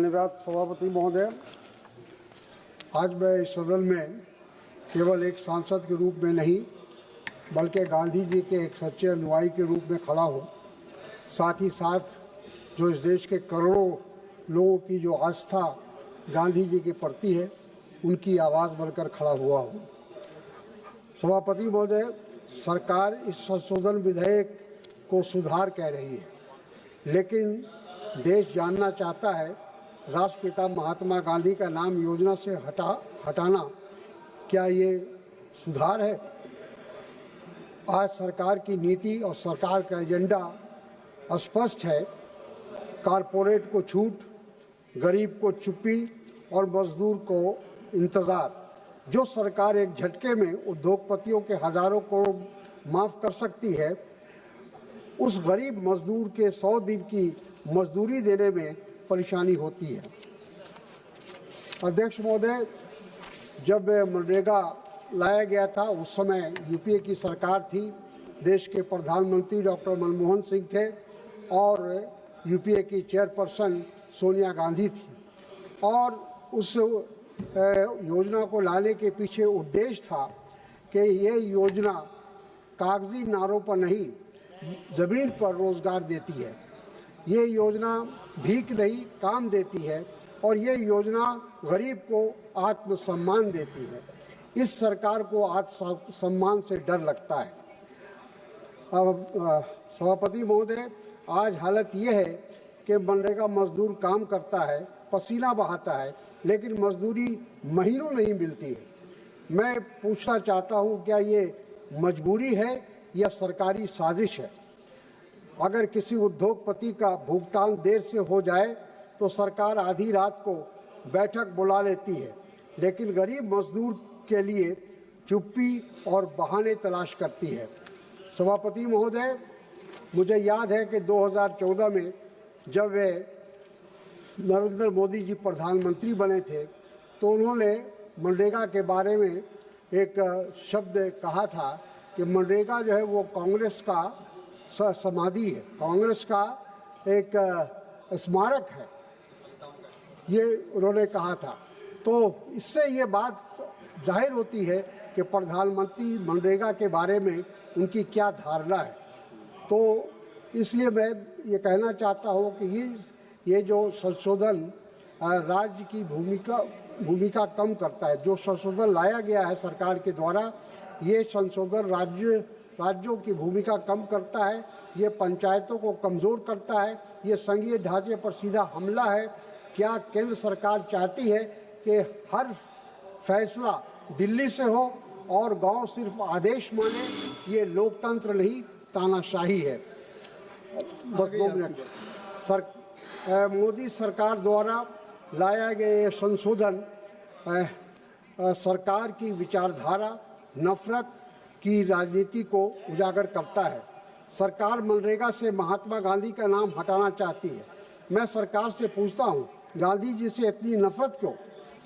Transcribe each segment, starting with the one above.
धन्यवाद सभापति महोदय। आज मैं इस सदन में केवल एक सांसद के रूप में नहीं बल्कि गांधी जी के एक सच्चे अनुयायी के रूप में खड़ा हूँ। साथ ही साथ जो इस देश के करोड़ों लोगों की जो आस्था गांधी जी के प्रति है उनकी आवाज़ बनकर खड़ा हुआ हूँ। सभापति महोदय, सरकार इस संशोधन विधेयक को सुधार कह रही है, लेकिन देश जानना चाहता है राष्ट्रपिता महात्मा गांधी का नाम योजना से हटाना क्या ये सुधार है? आज सरकार की नीति और सरकार का एजेंडा स्पष्ट है। कारपोरेट को छूट, गरीब को चुप्पी और मजदूर को इंतज़ार। जो सरकार एक झटके में उद्योगपतियों के हजारों करोड़ माफ़ कर सकती है, उस गरीब मजदूर के 100 दिन की मजदूरी देने में परेशानी होती है। अध्यक्ष महोदय, जब मनरेगा लाया गया था उस समय यूपीए की सरकार थी। देश के प्रधानमंत्री डॉक्टर मनमोहन सिंह थे और यूपीए की चेयरपर्सन सोनिया गांधी थी। और उस योजना को लाने के पीछे उद्देश्य था कि ये योजना कागजी नारों पर नहीं, ज़मीन पर रोज़गार देती है। ये योजना भीख नहीं, काम देती है और ये योजना गरीब को आत्मसम्मान देती है। इस सरकार को आत्मसम्मान से डर लगता है। सभापति महोदय, आज हालत ये है कि मनरेगा मजदूर काम करता है, पसीना बहाता है, लेकिन मजदूरी महीनों नहीं मिलती है। मैं पूछना चाहता हूँ, क्या ये मजबूरी है या सरकारी साजिश है? अगर किसी उद्योगपति का भुगतान देर से हो जाए तो सरकार आधी रात को बैठक बुला लेती है, लेकिन गरीब मजदूर के लिए चुप्पी और बहाने तलाश करती है। सभापति महोदय, मुझे याद है कि 2014 में जब वे नरेंद्र मोदी जी प्रधानमंत्री बने थे तो उन्होंने मनरेगा के बारे में एक शब्द कहा था कि मनरेगा जो है वो कांग्रेस का समाधि है, कांग्रेस का एक स्मारक है, ये उन्होंने कहा था। तो इससे ये बात जाहिर होती है कि प्रधानमंत्री मनरेगा के बारे में उनकी क्या धारणा है। तो इसलिए मैं ये कहना चाहता हूँ कि ये जो संशोधन राज्य की भूमिका कम करता है, जो संशोधन लाया गया है सरकार के द्वारा, ये संशोधन राज्यों की भूमिका कम करता है, ये पंचायतों को कमज़ोर करता है, ये संघीय ढांचे पर सीधा हमला है। क्या केंद्र सरकार चाहती है कि हर फैसला दिल्ली से हो और गांव सिर्फ आदेश माने? ये लोकतंत्र नहीं, तानाशाही है। बस 2 मिनट। मोदी सरकार द्वारा लाया गया ये संशोधन सरकार की विचारधारा, नफरत की राजनीति को उजागर करता है। सरकार मनरेगा से महात्मा गांधी का नाम हटाना चाहती है। मैं सरकार से पूछता हूँ, गांधी जी से इतनी नफरत क्यों?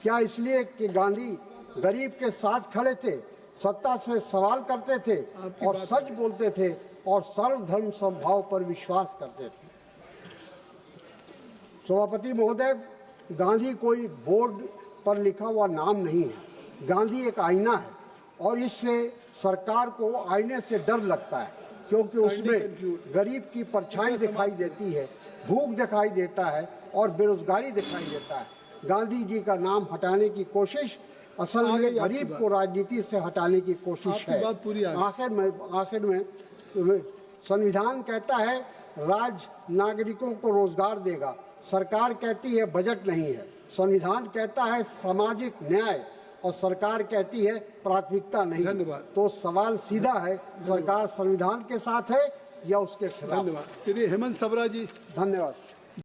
क्या इसलिए कि गांधी गरीब के साथ खड़े थे, सत्ता से सवाल करते थे और सच बोलते थे और सर्वधर्म समभाव पर विश्वास करते थे? सभापति महोदय, गांधी कोई बोर्ड पर लिखा हुआ नाम नहीं है। गांधी एक आईना है और इससे सरकार को आईने से डर लगता है, क्योंकि उसमें गरीब की परछाई दिखाई देती है, भूख दिखाई देता है और बेरोजगारी दिखाई देता है। गांधी जी का नाम हटाने की कोशिश असल में गरीब को राजनीति से हटाने की कोशिश है। आखिर में संविधान कहता है राज्य नागरिकों को रोजगार देगा, सरकार कहती है बजट नहीं है। संविधान कहता है सामाजिक न्याय और सरकार कहती है प्राथमिकता नहीं। धन्यवाद। तो सवाल सीधा है, सरकार संविधान के साथ है या उसके खिलाफ? धन्यवाद। श्री हेमंत सबरा जी। धन्यवाद।